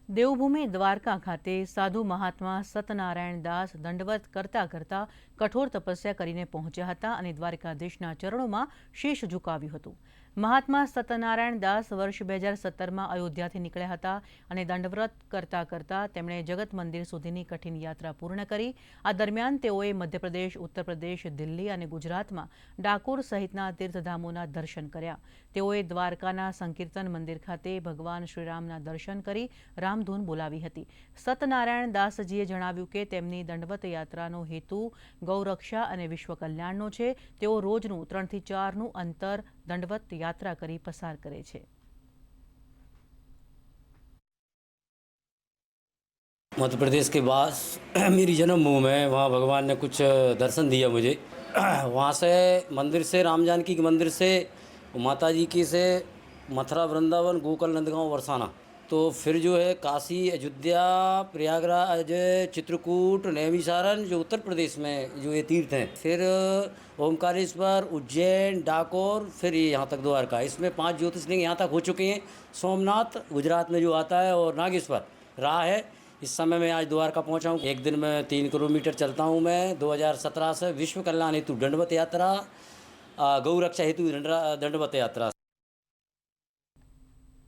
દેવભૂમિ દ્વારકા ખાતે સાધુ મહાત્મા સતનારાયણ દાસ દંડવત કરતા કઠોર તપસ્યા કરીને પહોંચ્યા હતા અને દ્વારકાધીશના ચરણોમાં શીશ ઝુકાવ્યું હતું. મહાત્મા સતનારાયણ દાસ વર્ષ 2017માં અયોધ્યાથી નીકળ્યા હતા અને દંડવ્રત કરતા તેમણે જગત મંદિર સુધીની કઠિન યાત્રા પૂર્ણ કરી. આ દરમિયાન તેઓએ મધ્યપ્રદેશ, ઉત્તર પ્રદેશ, દિલ્હી અને ગુજરાતમાં ડાકોર સહિતના તીર્થધામોના દર્શન કર્યા. તેઓએ દ્વારકાના સંકીર્તન મંદિર ખાતે ભગવાન શ્રીરામના દર્શન કરી રામધૂન બોલાવી હતી. સતનારાયણ દાસજીએ જણાવ્યું કે તેમની દંડવત યાત્રાનો હેતુ ગૌરક્ષા અને વિશ્વ કલ્યાણનો છે. તેઓ રોજનું 3 થી 4નું અંતર દંડવત યાત્રા કરી પસાર કરે છે. मध्य प्रदेश के पास मेरी जन्मभूमि है। वहाँ भगवान ने कुछ दर्शन दिया मुझे। वहाँ से मंदिर से, राम जानकी के मंदिर से, माता जी की से मथुरा, वृंदावन, गोकुल, नंदगांव, बरसाना, तो फिर जो है काशी, अयोध्या, प्रयागराज, चित्रकूट, नैमिषारण्य जो उत्तर प्रदेश में जो ये तीर्थ हैं, फिर ओमकारेश्वर, उज्जैन, डाकोर, फिर ये यहाँ तक द्वारका। इसमें 5 ज्योतिर्लिंग यहाँ तक हो चुके हैं। सोमनाथ गुजरात में जो आता है और नागेश्वर राह है। इस समय मैं आज द्वारका पहुँचा हूँ। एक दिन में 3 किलोमीटर चलता हूँ मैं। 2017 से विश्व कल्याण हेतु दंडवत यात्रा, गौ रक्षा हेतु दंडवत यात्रा।